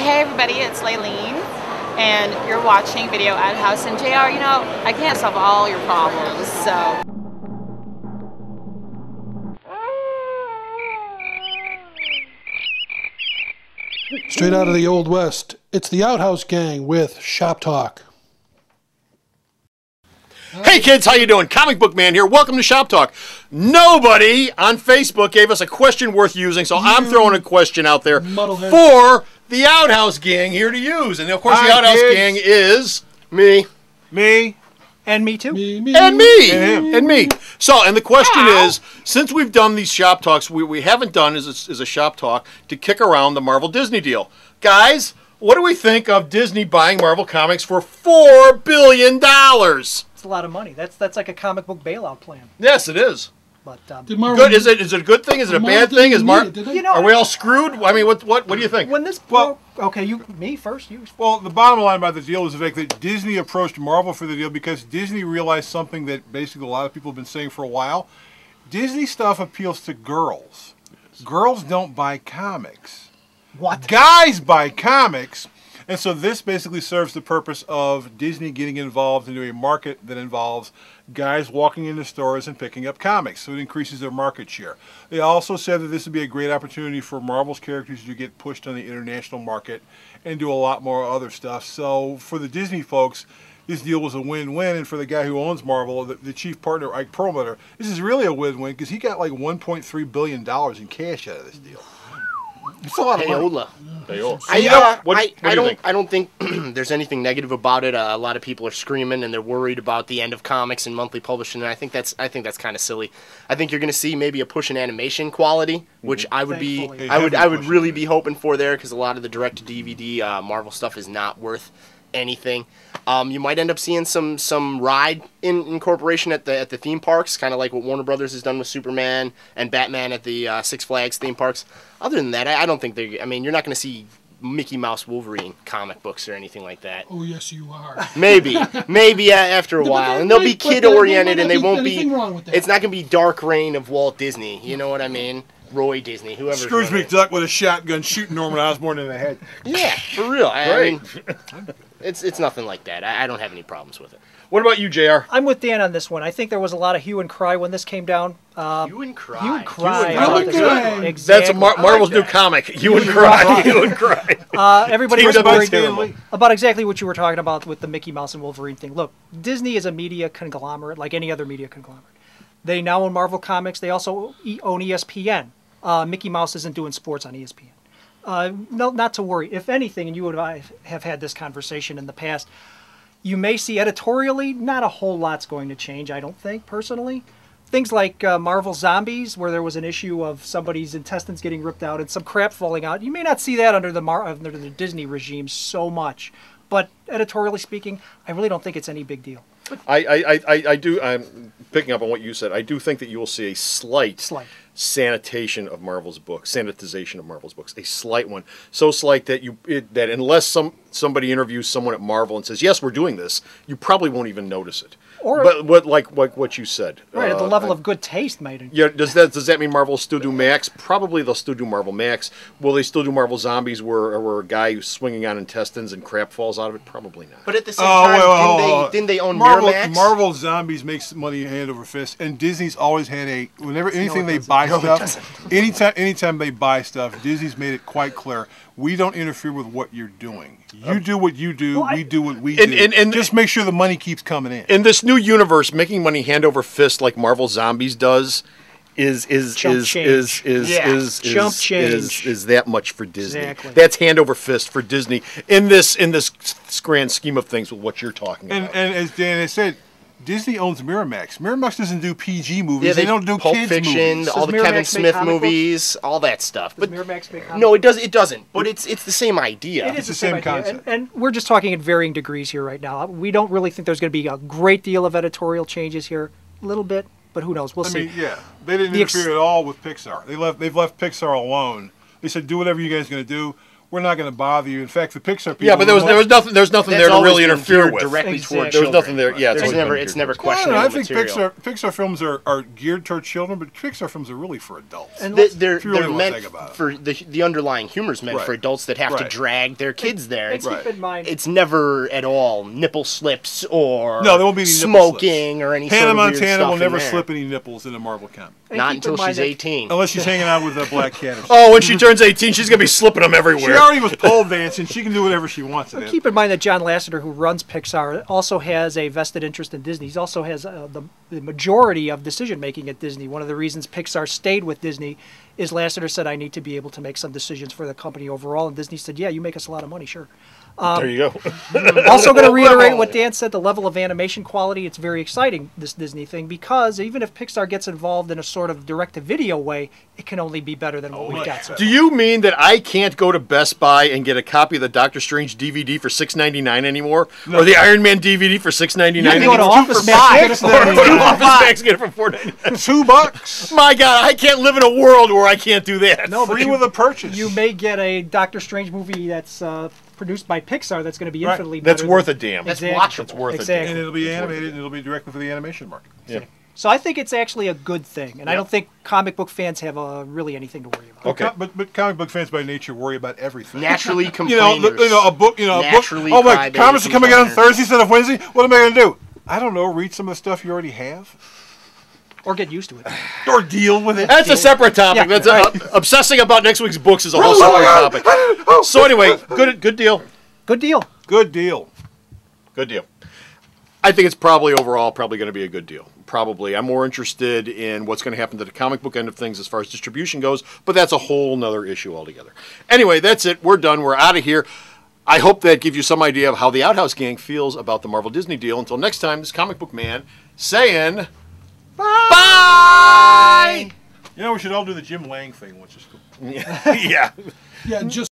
Hey everybody, it's Laylene, and you're watching Video Ad House. And JR, you know, I can't solve all your problems, so. Straight out of the Old West, it's the Outhouse Gang with Shop Talk. Hey kids, how you doing? Comic Book Man here. Welcome to Shop Talk. Nobody on Facebook gave us a question worth using, so I'm throwing a question out there for the Outhouse Gang here to use. And of course, the Outhouse Gang is me, and me too, and me, and me. So, and the question is, since we've done these Shop Talks, we haven't done is a Shop Talk to kick around the Marvel Disney deal. Guys, what do we think of Disney buying Marvel Comics for $4 billion? It's a lot of money. That's like a comic book bailout plan. Yes, it is. But good. Is it a good thing? Is it a bad thing? Are we all screwed? I mean, what do you think? When this broke, okay, me first. Well, the bottom line about the deal is the fact that Disney approached Marvel for the deal because Disney realized something that basically a lot of people have been saying for a while. Disney stuff appeals to girls. Yes. Girls don't buy comics. What? Guys buy comics. And so this basically serves the purpose of Disney getting involved into a market that involves guys walking into stores and picking up comics. So it increases their market share. They also said that this would be a great opportunity for Marvel's characters to get pushed on the international market and do a lot more other stuff. So for the Disney folks, this deal was a win-win. And for the guy who owns Marvel, the chief partner, Ike Perlmutter, this is really a win-win because he got like $1.3 billion in cash out of this deal. It's a lot of money. I don't think there's anything negative about it. A lot of people are screaming and they're worried about the end of comics and monthly publishing, and I think that's kind of silly. I think you're going to see maybe a push in animation quality, which I would really be hoping for there because a lot of the direct to DVD Marvel stuff is not worth anything. You might end up seeing some ride incorporation at the theme parks, kind of like what Warner Brothers has done with Superman and Batman at the Six Flags theme parks. Other than that, I don't think you're not going to see Mickey Mouse Wolverine comic books or anything like that. Oh yes, you are. Maybe after a while, and they'll be kid oriented, and they won't be. It's not going to be Dark Reign of Walt Disney. You know what I mean? Roy Disney, whoever. Scrooge McDuck with a shotgun shooting Norman Osborn in the head. Yeah, for real. I mean, it's nothing like that. I don't have any problems with it. What about you, JR? I'm with Dan on this one. I think there was a lot of hue and cry when this came down. Hue and cry. Hue and cry. Exactly. That's Marvel's new comic. Hue and cry. Hue and cry. Everybody was worried about exactly what you were talking about with the Mickey Mouse and Wolverine thing. Look, Disney is a media conglomerate like any other media conglomerate. They now own Marvel Comics. They also own ESPN. Mickey Mouse isn't doing sports on ESPN. No, not to worry. If anything, and you and I have had this conversation in the past, you may see editorially, not a whole lot's going to change, I don't think, personally. Things like Marvel Zombies, where there was an issue of somebody's intestines getting ripped out and some crap falling out. You may not see that under the Disney regime so much. But editorially speaking, I really don't think it's any big deal. I'm picking up on what you said. I do think that you will see a slight sanitization of Marvel's books, a slight one, so slight that that unless somebody interviews someone at Marvel and says, "Yes, we're doing this," you probably won't even notice it. But like what you said, right? At the level of good taste, mate. Yeah. Does that mean Marvel will still do Max? Probably they'll still do Marvel Max. Will they still do Marvel Zombies, where a guy who's swinging on intestines and crap falls out of it? Probably not. But at the same time, didn't they own Miramax? Marvel Zombies makes money hand over fist, and Disney's always had anything they buy stuff. Anytime they buy stuff, Disney's made it quite clear. We don't interfere with what you're doing. You do what you do. We do what we do. And just make sure the money keeps coming in. In this new universe, making money hand over fist like Marvel Zombies does is that much for Disney. Exactly. That's hand over fist for Disney in this grand scheme of things with what you're talking about. And as Dan has said, Disney owns Miramax. Miramax doesn't do PG movies. Yeah, they don't do Pulp kids Fiction, movies. all the Kevin Smith movies, all that stuff. Does Miramax make no, it doesn't. But it's the same idea. It's the same concept. And we're just talking at varying degrees here right now. We don't really think there's going to be a great deal of editorial changes here. A little bit, but who knows? We'll see. I mean, yeah, they didn't interfere at all with Pixar. They've left Pixar alone. They said, do whatever you guys are going to do. we're not going to bother you. In fact, the Pixar people. Yeah, but there was nothing. There's nothing there That's to really always been interfere geared with. directly Exactly. toward There was children. nothing there. Yeah, There's it's never I questionable don't know, I think material. Pixar films are geared towards children, but Pixar films are really for adults. And They're If you really wanna meant think about it. for the underlying humor's meant Right. for adults that have to Right. drag their kids there. and keep in mind, It's never at all nipple slips or No, there won't be any nipple smoking or any Hannah sort of weird Montana stuff will in never there. slip any nipples in a Marvel comic. and Not keep until in mind she's that 18. Unless she's hanging out with a Black Cat. Or something. Oh, when she turns 18, she's gonna be slipping them everywhere. She already was pole dancing. She can do whatever she wants. In it. Keep in mind that John Lasseter, who runs Pixar, also has a vested interest in Disney. He also has the majority of decision making at Disney. One of the reasons Pixar stayed with Disney is Lasseter said, "I need to be able to make some decisions for the company overall." And Disney said, "Yeah, you make us a lot of money, sure." There you go. Also going to reiterate what Dan said, the level of animation quality, it's very exciting, this Disney thing, because even if Pixar gets involved in a sort of direct-to-video way, it can only be better than what we've got. So Do you mean that I can't go to Best Buy and get a copy of the Doctor Strange DVD for $6.99 anymore, or the Iron Man DVD for $6.99? You can go to Office Max. Or Office Max get it for $4.99. $2. My God, I can't live in a world where I can't do that. No, but Free with a purchase. you may get a Doctor Strange movie that's produced by Pixar that's going to be Right. infinitely better. That's worth a damn. That's Exactly. watchable. That's worth Exactly. a and damn. it'll be animated, and it'll be directly for the animation market. Yeah. So I think it's actually a good thing, and I don't think comic book fans have really anything to worry about. Okay. But comic book fans by nature worry about everything. Naturally You complainers. know, a book. You know, a book. Naturally Oh my! crybabies Comics are coming out on and Thursday instead of Wednesday. What am I going to do? I don't know. Read some of the stuff you already have, Or get used to it. or deal with it. That's a separate topic. Yeah, That's obsessing about next week's books is a whole separate topic. So anyway, good deal. Good deal. Good deal. Good deal. I think it's probably overall going to be a good deal. Probably. I'm more interested in what's going to happen to the comic book end of things as far as distribution goes, but that's a whole nother issue altogether. Anyway, that's it. We're done. We're out of here. I hope that gives you some idea of how the Outhouse Gang feels about the Marvel Disney deal. Until next time, this comic book man saying bye. You know, we should all do the Jim Lang thing, which is cool. Yeah. Yeah, just